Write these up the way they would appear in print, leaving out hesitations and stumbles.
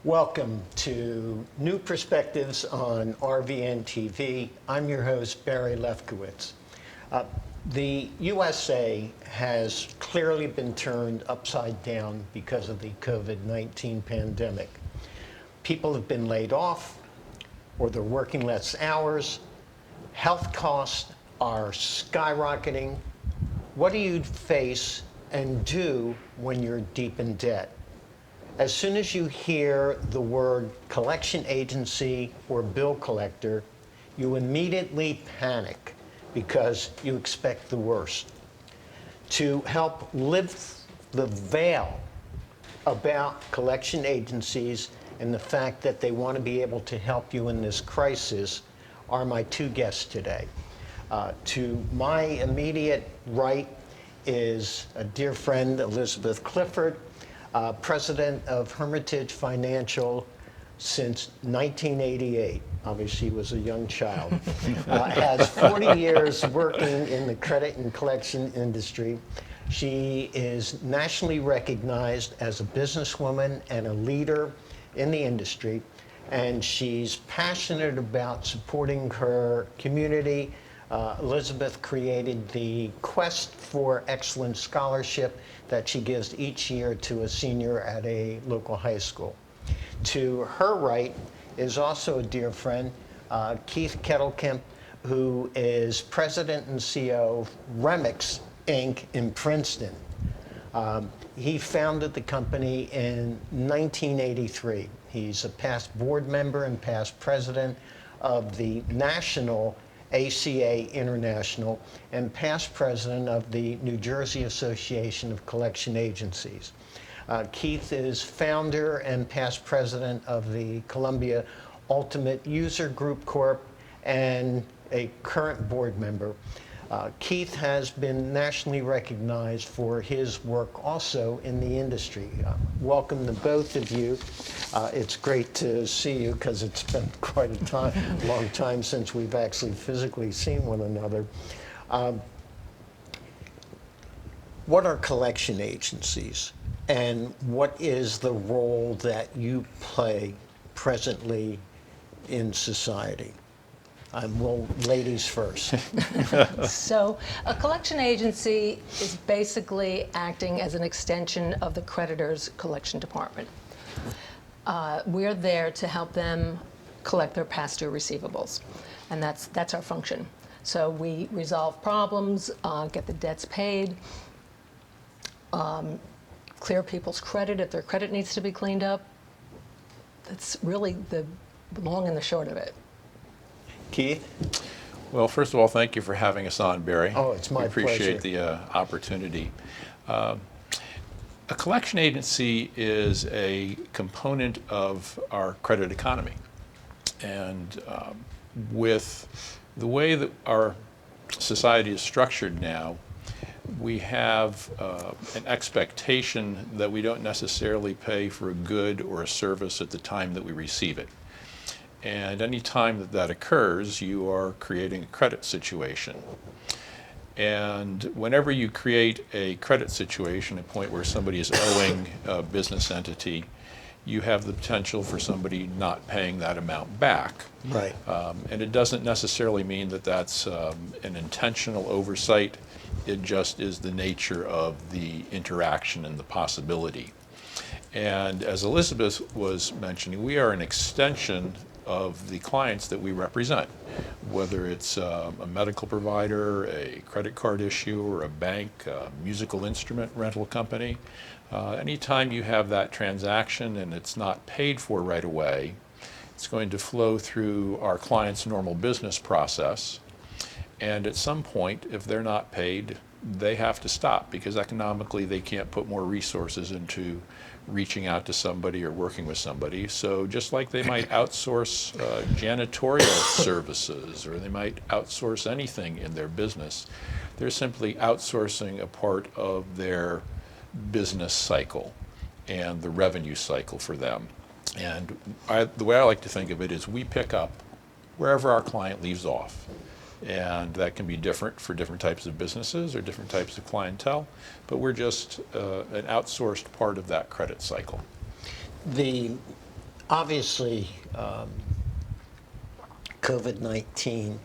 Welcome to New Perspectives on RVN TV. I'm your host, Barry Lefkowitz. The USA has clearly been turned upside down because of the COVID-19 pandemic. People have been laid off, or they're working less hours. Health costs are skyrocketing. What do you face and do when you're deep in debt? As soon as you hear the word collection agency or bill collector, you immediately panic because you expect the worst. To help lift the veil about collection agencies and the fact that they want to be able to help you in this crisis are my two guests today. To my immediate right is a dear friend, Elizabeth Clifford, president of Hermitage Financial since 1988. Obviously, she was a young child. Has 40 years working in the credit and collection industry. She is nationally recognized as a businesswoman and a leader in the industry, and she's passionate about supporting her community. Elizabeth created the Quest for Excellence Scholarship that she gives each year to a senior at a local high school. To her right is also a dear friend, Keith Kettlecamp, who is president and CEO of Remex, Inc. in Princeton. He founded the company in 1983. He's a past board member and past president of the National ACA International and past president of the New Jersey Association of Collection Agencies. Keith is founder and past president of the Columbia Ultimate User Group Corp. And a current board member. Keith has been nationally recognized for his work also in the industry. Welcome to both of you. It's great to see you because it's been quite a long time since we've actually physically seen one another. What are collection agencies, and what is the role that you play presently in society? Well, ladies first. So a collection agency is basically acting as an extension of the creditor's collection department. We're there to help them collect their past due receivables, and that's our function. So we resolve problems, get the debts paid, clear people's credit if their credit needs to be cleaned up. That's really the long and the short of it. Keith? Well, first of all, thank you for having us on, Barry. Oh, it's my pleasure. We appreciate the opportunity. A collection agency is a component of our credit economy. And with the way that our society is structured now, we have an expectation that we don't necessarily pay for a good or a service at the time that we receive it. And any time that that occurs, you are creating a credit situation. And whenever you create a credit situation, a point where somebody is owing a business entity, you have the potential for somebody not paying that amount back. Right. And it doesn't necessarily mean that that's an intentional oversight. It just is the nature of the interaction and the possibility. And as Elizabeth was mentioning, we are an extension of the clients that we represent, whether it's a medical provider, a credit card issuer, a bank, a musical instrument rental company. Anytime you have that transaction and it's not paid for right away, it's going to flow through our client's normal business process. And at some point, if they're not paid, they have to stop because economically they can't put more resources into reaching out to somebody or working with somebody. So just like they might outsource janitorial services, or they might outsource anything in their business, they're simply outsourcing a part of their business cycle and the revenue cycle for them. And the way I like to think of it is we pick up wherever our client leaves off. And that can be different for different types of businesses or different types of clientele, but we're just an outsourced part of that credit cycle. Obviously, COVID-19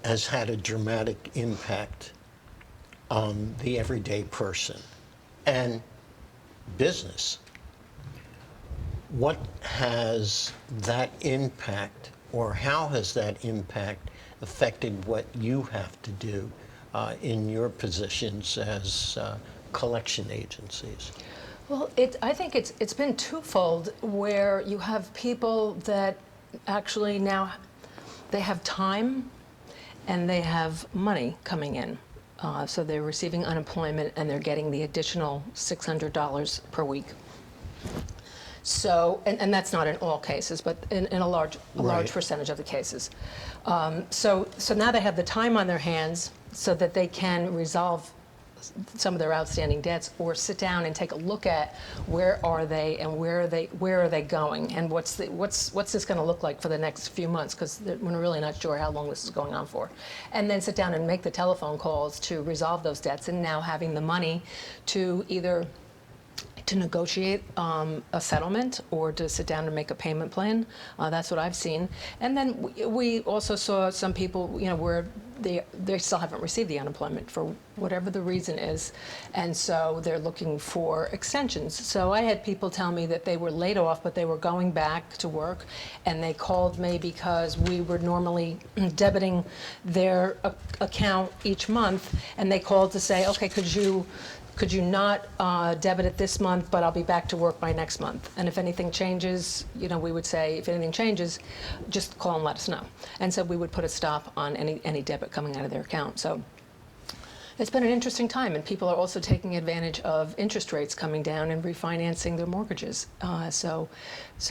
has had a dramatic impact on the everyday person and business. What has that impact, or how has that impact affected what you have to do in your positions as collection agencies? Well, I think it's been twofold, where you have people that actually now they have time and they have money coming in. So they're receiving unemployment and they're getting the additional $600 per week. So, and that's not in all cases, but in a large Right. percentage of the cases. So now they have the time on their hands so that they can resolve some of their outstanding debts, or sit down and take a look at where are they and where are they going, and what's this going to look like for the next few months, because we're really not sure how long this is going on for. And then sit down and make the telephone calls to resolve those debts, and now having the money to either to negotiate a settlement or to sit down and make a payment plan. That's what I've seen. And then we also saw some people, where they still haven't received the unemployment for whatever the reason is, and so they're looking for extensions. So I had people tell me that they were laid off, but they were going back to work, and they called me because we were normally debiting their account each month, and they called to say, okay, could you not debit it this month, but I'll be back to work by next month. And if anything changes, we would say, if anything changes, just call and let us know. And so we would put a stop on any debit coming out of their account. So it's been an interesting time, and people are also taking advantage of interest rates coming down and refinancing their mortgages. So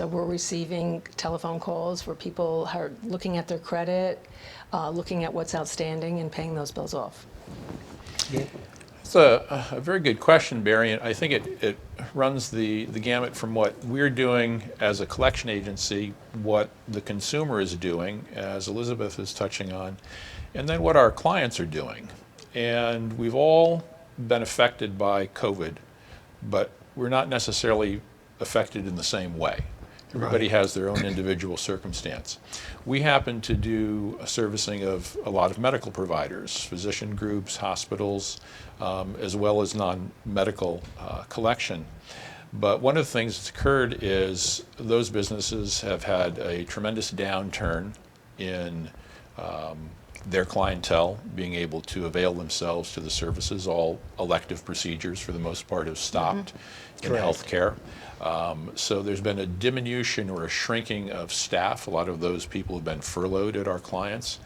we're receiving telephone calls where people are looking at their credit, looking at what's outstanding, and paying those bills off. Yeah. It's a very good question, Barry, and I think it runs the gamut from what we're doing as a collection agency, what the consumer is doing, as Elizabeth is touching on, and then what our clients are doing. And we've all been affected by COVID, but we're not necessarily affected in the same way. Everybody has their own individual circumstance. We happen to do a servicing of a lot of medical providers, physician groups, hospitals, as well as non-medical collection. But one of the things that's occurred is those businesses have had a tremendous downturn in their clientele being able to avail themselves to the services. All elective procedures, for the most part, have stopped in Correct. healthcare. So there's been a diminution or a shrinking of staff. A lot of those people have been furloughed at our clients,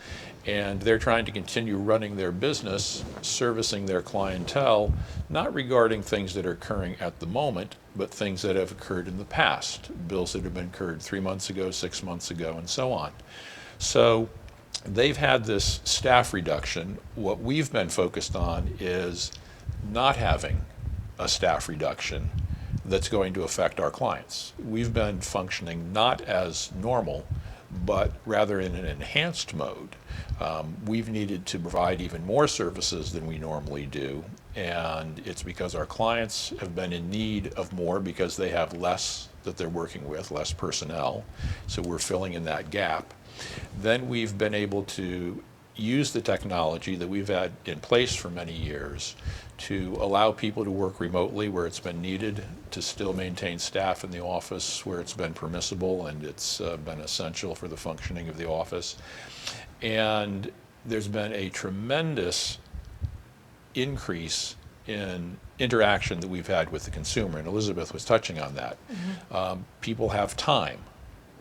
and they're trying to continue running their business, servicing their clientele, not regarding things that are occurring at the moment, but things that have occurred in the past, bills that have been incurred 3 months ago, 6 months ago, and so on. So they've had this staff reduction. What we've been focused on is not having a staff reduction that's going to affect our clients. We've been functioning not as normal, but rather in an enhanced mode. We've needed to provide even more services than we normally do, and it's because our clients have been in need of more because they have less that they're working with, less personnel, so we're filling in that gap. Then we've been able to use the technology that we've had in place for many years to allow people to work remotely where it's been needed, to still maintain staff in the office where it's been permissible and it's been essential for the functioning of the office. And there's been a tremendous increase in interaction that we've had with the consumer, and Elizabeth was touching on that. People have time.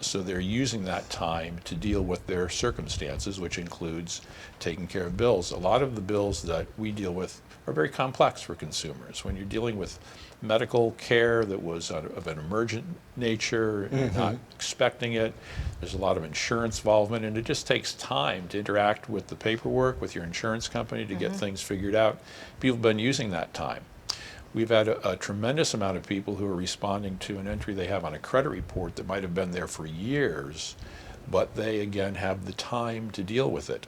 So they're using that time to deal with their circumstances, which includes taking care of bills. A lot of the bills that we deal with are very complex for consumers. When you're dealing with medical care that was of an emergent nature, and you're not expecting it, there's a lot of insurance involvement, and it just takes time to interact with the paperwork, with your insurance company to get things figured out. People have been using that time. We've had a tremendous amount of people who are responding to an entry they have on a credit report that might have been there for years, but they again have the time to deal with it.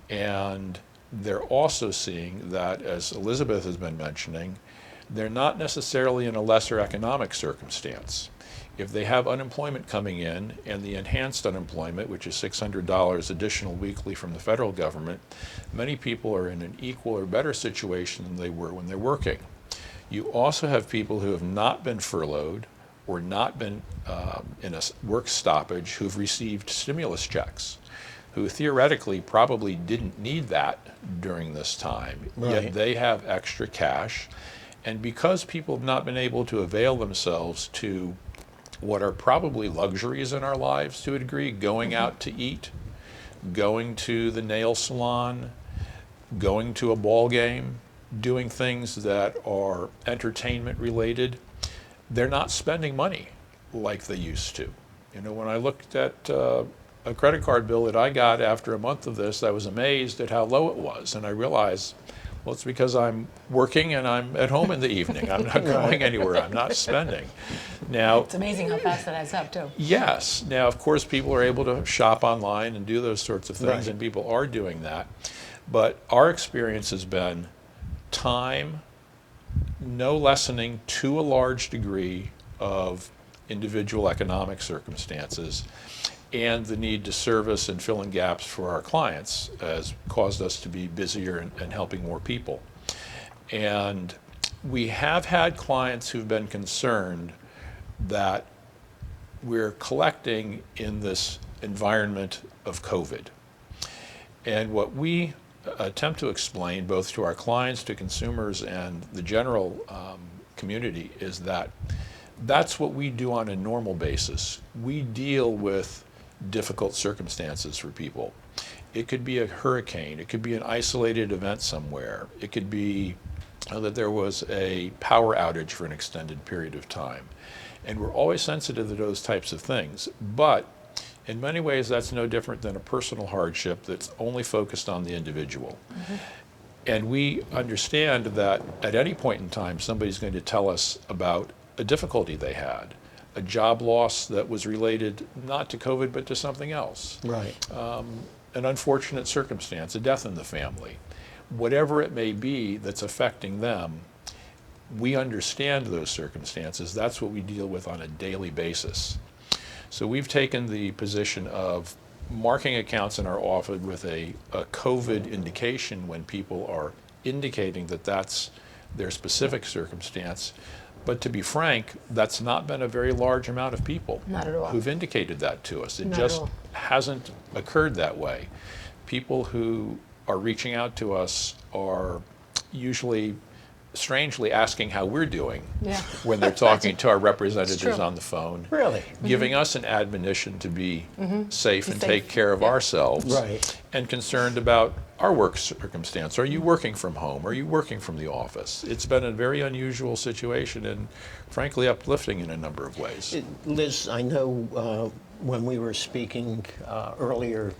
And they're also seeing that, as Elizabeth has been mentioning, they're not necessarily in a lesser economic circumstance. If they have unemployment coming in and the enhanced unemployment, which is $600 additional weekly from the federal government, many people are in an equal or better situation than they were when they're working. You also have people who have not been furloughed or not been in a work stoppage who've received stimulus checks, who theoretically probably didn't need that during this time, yet they have extra cash. And because people have not been able to avail themselves to what are probably luxuries in our lives to a degree, going out to eat, going to the nail salon, going to a ball game, doing things that are entertainment related, they're not spending money like they used to. You know, when I looked at a credit card bill that I got after a month of this, I was amazed at how low it was. And I realized, well, it's because I'm working and I'm at home in the evening. I'm not going anywhere. I'm not spending. Now, It's amazing how fast that adds up, too. yes. Now, of course, people are able to shop online and do those sorts of things, and people are doing that. But our experience has been time, no lessening to a large degree of individual economic circumstances, and the need to service and fill in gaps for our clients has caused us to be busier and helping more people. And we have had clients who've been concerned that we're collecting in this environment of COVID. And what we attempt to explain both to our clients, to consumers, and the general community is that that's what we do on a normal basis. We deal with difficult circumstances for people. It could be a hurricane, it could be an isolated event somewhere, it could be that there was a power outage for an extended period of time. And we're always sensitive to those types of things. But in many ways, that's no different than a personal hardship that's only focused on the individual. And we understand that at any point in time, somebody's going to tell us about a difficulty they had, a job loss that was related not to COVID, but to something else. An unfortunate circumstance, a death in the family. Whatever it may be that's affecting them, we understand those circumstances. That's what we deal with on a daily basis. So we've taken the position of marking accounts in our office with a COVID indication when people are indicating that that's their specific circumstance. But to be frank, that's not been a very large amount of people Not at all. who've indicated that to us. It Not at just all. hasn't occurred that way. People who are reaching out to us are usually strangely asking how we're doing when they're talking to our representatives on the phone, giving us an admonition to be safe and take care of ourselves, and concerned about our work circumstance. Are you working from home? Are you working from the office? It's been a very unusual situation and frankly uplifting in a number of ways. Liz, I know when we were speaking earlier,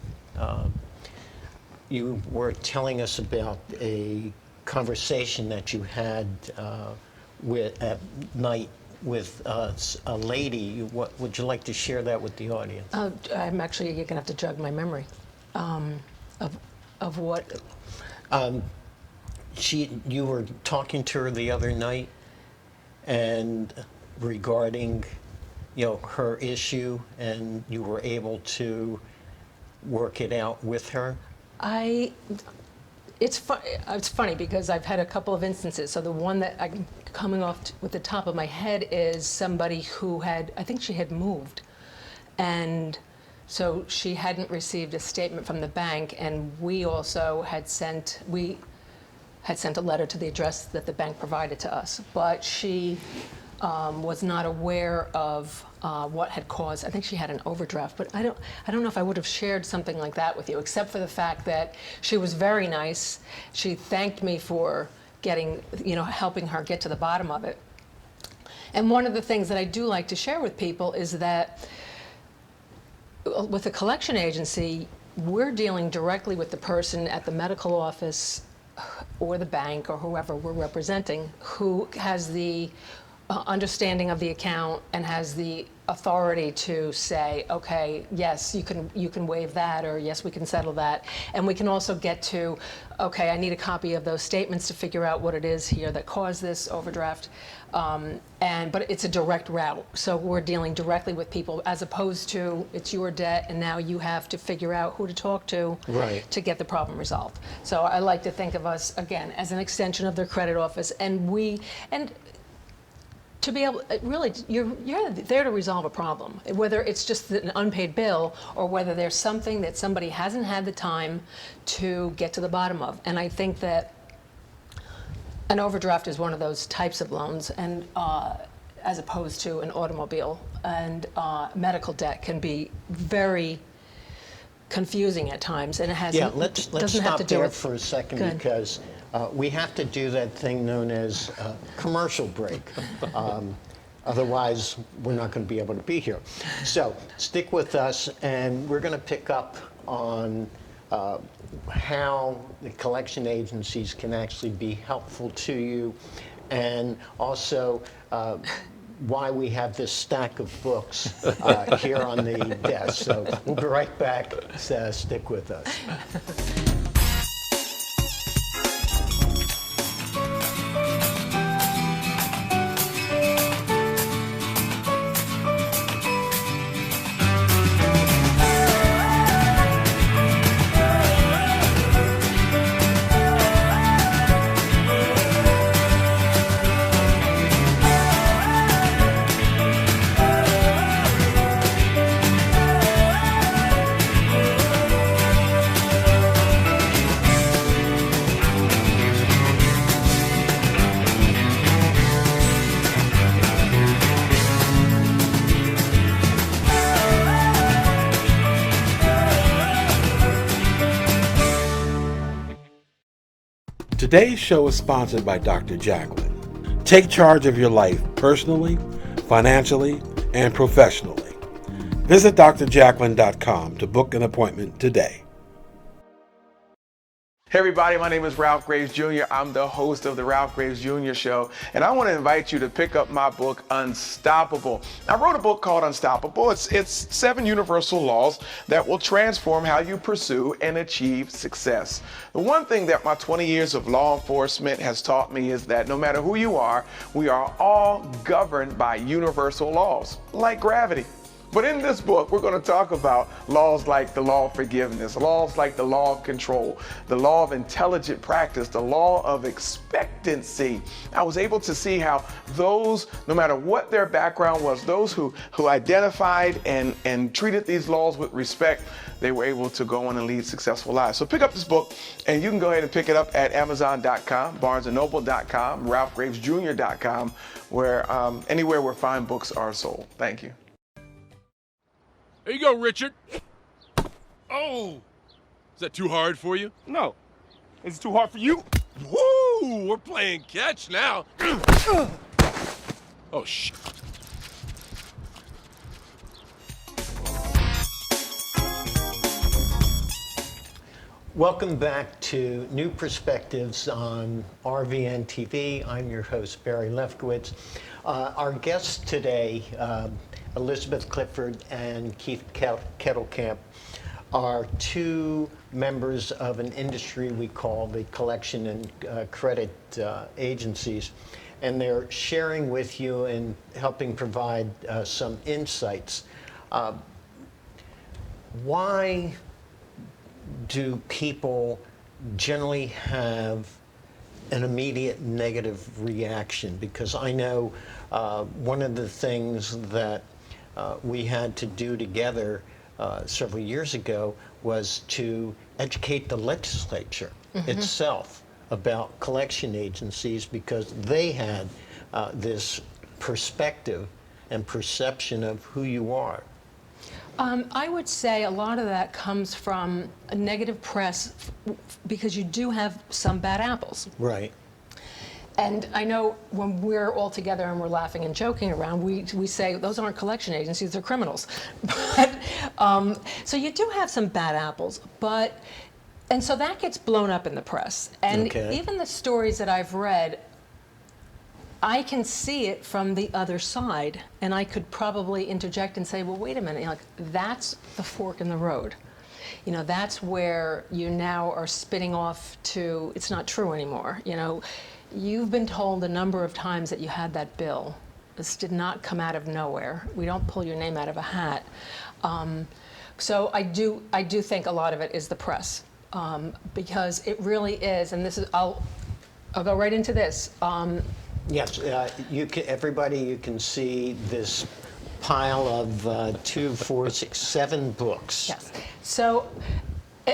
you were telling us about a conversation that you had at night with a lady. What would you like to share that with the audience? I'm actually, you're going to have to jog my memory of what. You were talking to her the other night, and regarding, her issue, and you were able to work it out with her. It's funny because I've had a couple of instances. So the one that I'm coming off with the top of my head is somebody who I think she had moved. And so she hadn't received a statement from the bank, and we also had sent a letter to the address that the bank provided to us. But she was not aware of what had caused. I think she had an overdraft, but I don't know if I would have shared something like that with you, except for the fact that she was very nice. She thanked me for getting, helping her get to the bottom of it. And one of the things that I do like to share with people is that with a collection agency, we're dealing directly with the person at the medical office or the bank or whoever we're representing who has the understanding of the account and has the authority to say, okay, yes, you can waive that, or yes, we can settle that. And we can also get to, okay, I need a copy of those statements to figure out what it is here that caused this overdraft. But it's a direct route. So we're dealing directly with people as opposed to it's your debt and now you have to figure out who to talk to to get the problem resolved. So I like to think of us, again, as an extension of their credit office. And to be able, really, you're there to resolve a problem, whether it's just an unpaid bill or whether there's something that somebody hasn't had the time to get to the bottom of. And I think that an overdraft is one of those types of loans, and as opposed to an automobile. And medical debt can be very confusing at times, and it has let's doesn't have stop to do there with, for a second Good. because we have to do that thing known as commercial break. Otherwise, we're not going to be able to be here. So stick with us, and we're going to pick up on how the collection agencies can actually be helpful to you, and also why we have this stack of books here on the desk. So we'll be right back. So stick with us. Today's show is sponsored by Dr. Jacqueline. Take charge of your life personally, financially, and professionally. Visit drjacqueline.com to book an appointment today. Hey everybody, my name is Ralph Graves Jr. I'm the host of the Ralph Graves Jr. Show, and I want to invite you to pick up my book, Unstoppable. I wrote a book called Unstoppable. It's 7 universal laws that will transform how you pursue and achieve success. The one thing that my 20 years of law enforcement has taught me is that no matter who you are, we are all governed by universal laws, like gravity. But in this book, we're going to talk about laws like the law of forgiveness, laws like the law of control, the law of intelligent practice, the law of expectancy. I was able to see how those, no matter what their background was, those who identified and treated these laws with respect, they were able to go on and lead successful lives. So pick up this book, and you can go ahead and pick it up at Amazon.com, BarnesandNoble.com, RalphGravesJr.com, where anywhere where fine books are sold. Thank you. There you go, Richard. Oh! Is that too hard for you? No. Is it too hard for you? Woo! We're playing catch now. Oh, shit. Welcome back to New Perspectives on RVN TV. I'm your host, Barry Lefkowitz. Our guests today, Elizabeth Clifford and Keith Kettlecamp, are 2 members of an industry we call the collection and credit agencies. And they're sharing with you and helping provide some insights. Why do people generally have an immediate negative reaction? Because I know one of the things that we had to do together several years ago was to educate the legislature itself about collection agencies, because they had this perspective and perception of who you are? I would say a lot of that comes from a negative press because you do have some bad apples. Right. And I know when we're all together and we're laughing and joking around, we say those aren't collection agencies, they're criminals. But, so you do have some bad apples, and so that gets blown up in the press. And Okay. even the stories that I've read, I can see it from the other side, and I could probably interject and say, well, wait a minute, like, that's the fork in the road. You know, that's where you now are spinning off to, it's not true anymore. You know, you've been told a number of times that you had that bill. This did not come out of nowhere. We don't pull your name out of a hat. So I do think a lot of it is the press, because it really is, and this is, I'll go right into this. Yes, everybody, you can see this pile of 2, 4, 6, 7 books. Yes. So,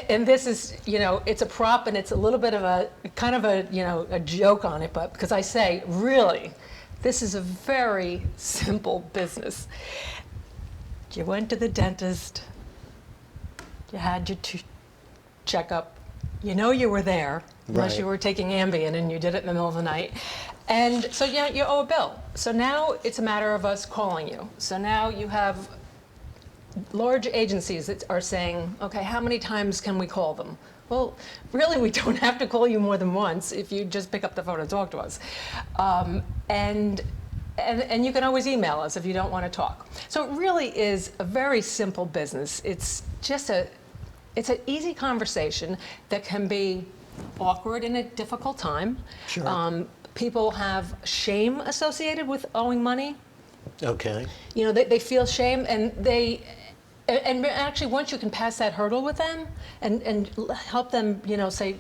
and this is, you know, it's a prop and it's a little bit of a, kind of a, you know, a joke on it, but because I say, really, this is a very simple business. You went to the dentist, you had your checkup, you know you were there, unless you Right. were taking Ambien and you did it in the middle of the night. And so yeah, you owe a bill. So now it's a matter of us calling you. So now you have large agencies that are saying, okay, how many times can we call them? Well, really, we don't have to call you more than once if you just pick up the phone and talk to us. And you can always email us if you don't want to talk. So it really is a very simple business. It's just it's an easy conversation that can be awkward in a difficult time. Sure. People have shame associated with owing money. Okay. You know, they feel shame, and and actually once you can pass that hurdle with them and help them, you know, say,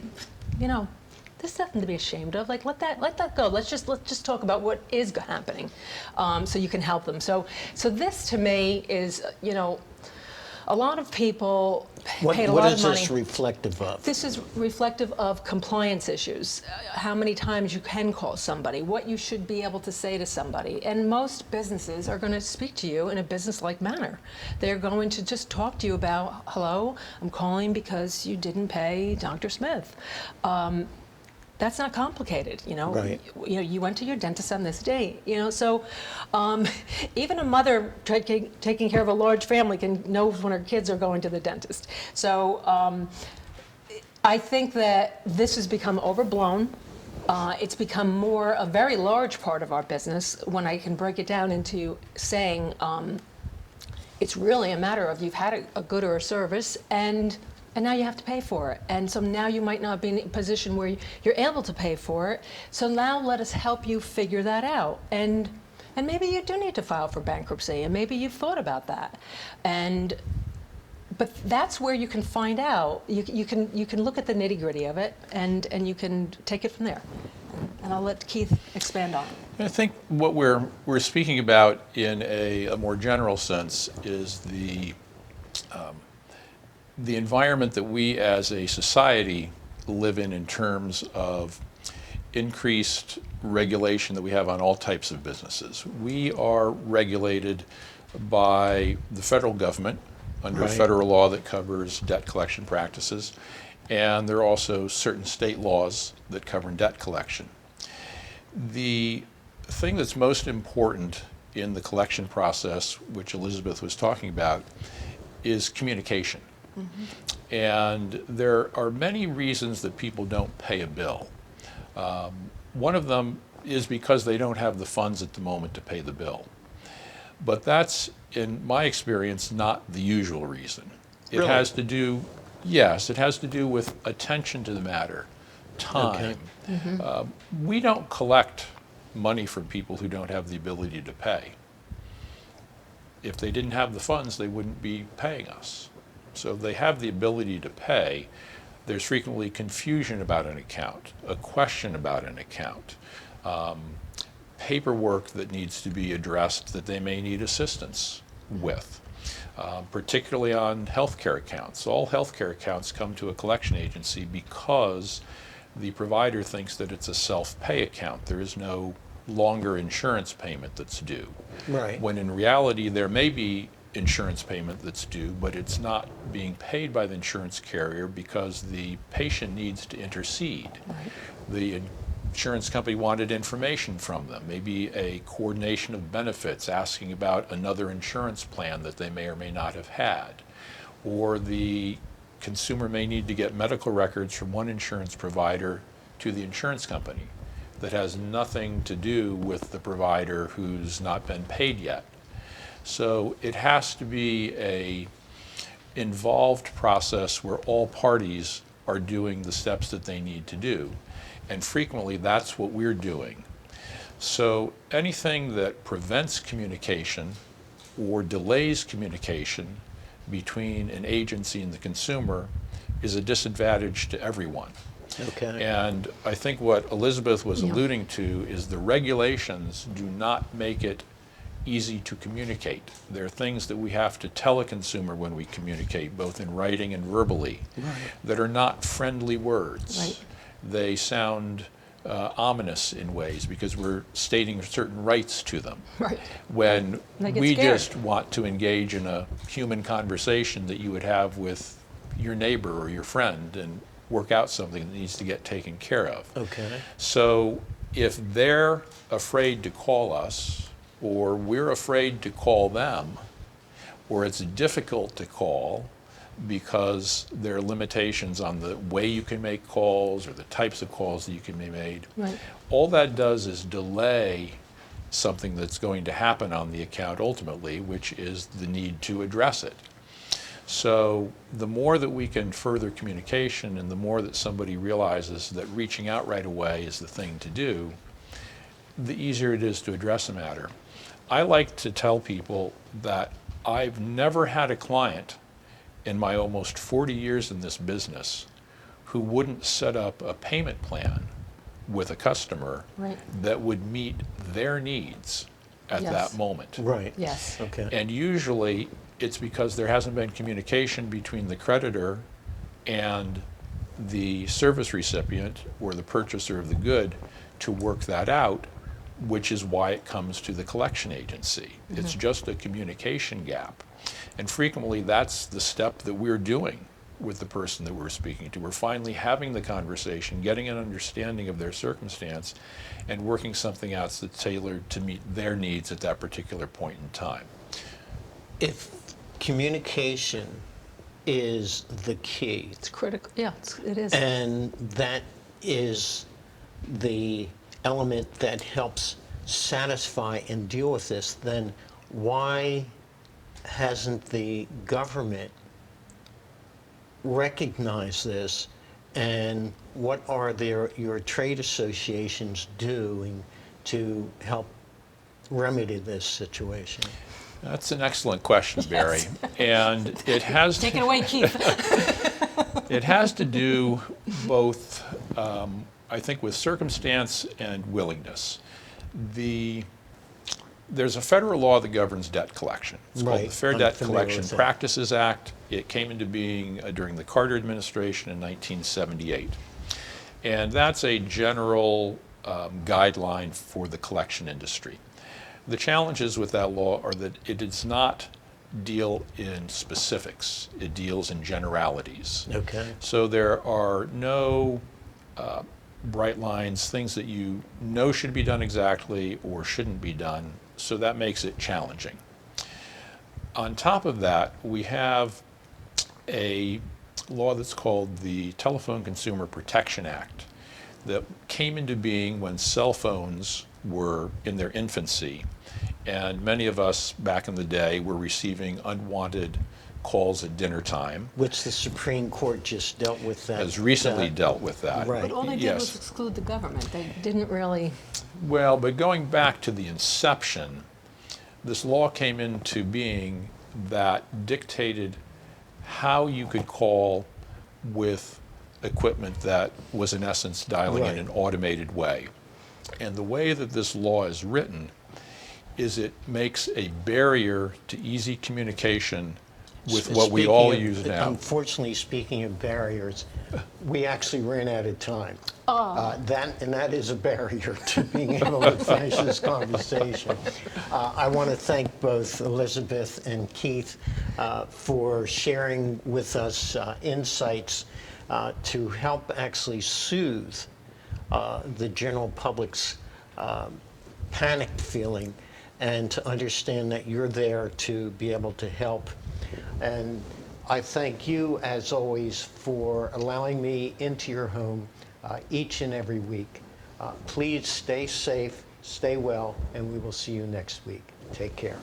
you know, there's nothing to be ashamed of. Like, let that go. Let's just talk about what is happening, so you can help them. So this to me is, you know, a lot of people paid a lot of money. What is this reflective of? This is reflective of compliance issues, how many times you can call somebody, what you should be able to say to somebody. And most businesses are going to speak to you in a business-like manner. They're going to just talk to you about, hello, I'm calling because you didn't pay Dr. Smith. That's not complicated, you know. Right. You know, you went to your dentist on this date, you know. So even a mother taking care of a large family knows when her kids are going to the dentist. So I think that this has become overblown. It's become a very large part of our business when I can break it down into saying it's really a matter of you've had a good or a service and now you have to pay for it. And so now you might not be in a position where you're able to pay for it. So now let us help you figure that out. And maybe you do need to file for bankruptcy, and maybe you've thought about that. But that's where you can find out. You can look at the nitty-gritty of it, and you can take it from there. And I'll let Keith expand on it. I think what we're speaking about in a more general sense is the environment that we as a society live in terms of increased regulation that we have on all types of businesses. We are regulated by the federal government under Right. federal law that covers debt collection practices, and there are also certain state laws that cover debt collection. The thing that's most important in the collection process, which Elizabeth was talking about, is communication. Mm-hmm. And there are many reasons that people don't pay a bill. One of them is because they don't have the funds at the moment to pay the bill. But that's, in my experience, not the usual reason. It Really? has to do, yes, it has to do with attention to the matter, time. Okay. Mm-hmm. We don't collect money from people who don't have the ability to pay. If they didn't have the funds, they wouldn't be paying us. So if they have the ability to pay, there's frequently confusion about an account, a question about an account, paperwork that needs to be addressed that they may need assistance with, particularly on healthcare accounts. All healthcare accounts come to a collection agency because the provider thinks that it's a self-pay account. There is no longer insurance payment that's due. Right. When in reality, there may be insurance payment that's due, but it's not being paid by the insurance carrier because the patient needs to intercede. Right. The insurance company wanted information from them, maybe a coordination of benefits, asking about another insurance plan that they may or may not have had. Or the consumer may need to get medical records from one insurance provider to the insurance company that has nothing to do with the provider who's not been paid yet. So it has to be a involved process where all parties are doing the steps that they need to do. And frequently that's what we're doing. So anything that prevents communication or delays communication between an agency and the consumer is a disadvantage to everyone. Okay. And I think what Elizabeth was Yeah. alluding to is the regulations do not make it easy to communicate. There are things that we have to tell a consumer when we communicate, both in writing and verbally, that are not friendly words. Right. They sound ominous in ways because we're stating certain rights to them. Right. When They get we scared. just want to engage in a human conversation that you would have with your neighbor or your friend and work out something that needs to get taken care of. Okay. So if they're afraid to call us, or we're afraid to call them, or it's difficult to call because there are limitations on the way you can make calls or the types of calls that you can be made, Right. all that does is delay something that's going to happen on the account ultimately, which is the need to address it. So the more that we can further communication and the more that somebody realizes that reaching out right away is the thing to do, the easier it is to address a matter. I like to tell people that I've never had a client in my almost 40 years in this business who wouldn't set up a payment plan with a customer Right. that would meet their needs at Yes. that moment. Right. Yes. Okay. And usually it's because there hasn't been communication between the creditor and the service recipient or the purchaser of the good to work that out, which is why it comes to the collection agency. It's just a communication gap. And frequently that's the step that we're doing with the person that we're speaking to. We're finally having the conversation, getting an understanding of their circumstance, and working something out that's tailored to meet their needs at that particular point in time. If communication is the key, It's critical. Yeah, it is. and that is the element that helps satisfy and deal with this, then why hasn't the government recognized this, and what are your trade associations doing to help remedy this situation? That's an excellent question, Barry. And it has Take it away, Keith. it has to do both, I think, with circumstance and willingness. There's a federal law that governs debt collection. It's called Right. the Fair I'm Debt familiar Collection with that. Practices Act. It came into being during the Carter administration in 1978. And that's a general guideline for the collection industry. The challenges with that law are that it does not deal in specifics. It deals in generalities. Okay. So there are no bright lines, things that you know should be done exactly or shouldn't be done. So that makes it challenging. On top of that, we have a law that's called the Telephone Consumer Protection Act that came into being when cell phones were in their infancy. And many of us back in the day were receiving unwanted calls at dinner time. Which the Supreme Court just dealt with that. Has recently dealt with that. Right. But all they did Yes. was exclude the government. They didn't really. Well, but going back to the inception, this law came into being that dictated how you could call with equipment that was in essence dialing in Right. an automated way. And the way that this law is written is it makes a barrier to easy communication with what we all use now. Unfortunately, speaking of barriers, we actually ran out of time. That is a barrier to being able to finish this conversation. I want to thank both Elizabeth and Keith for sharing with us insights to help actually soothe the general public's panic feeling, and to understand that you're there to be able to help. And I thank you, as always, for allowing me into your home each and every week. Please stay safe, stay well, and we will see you next week. Take care.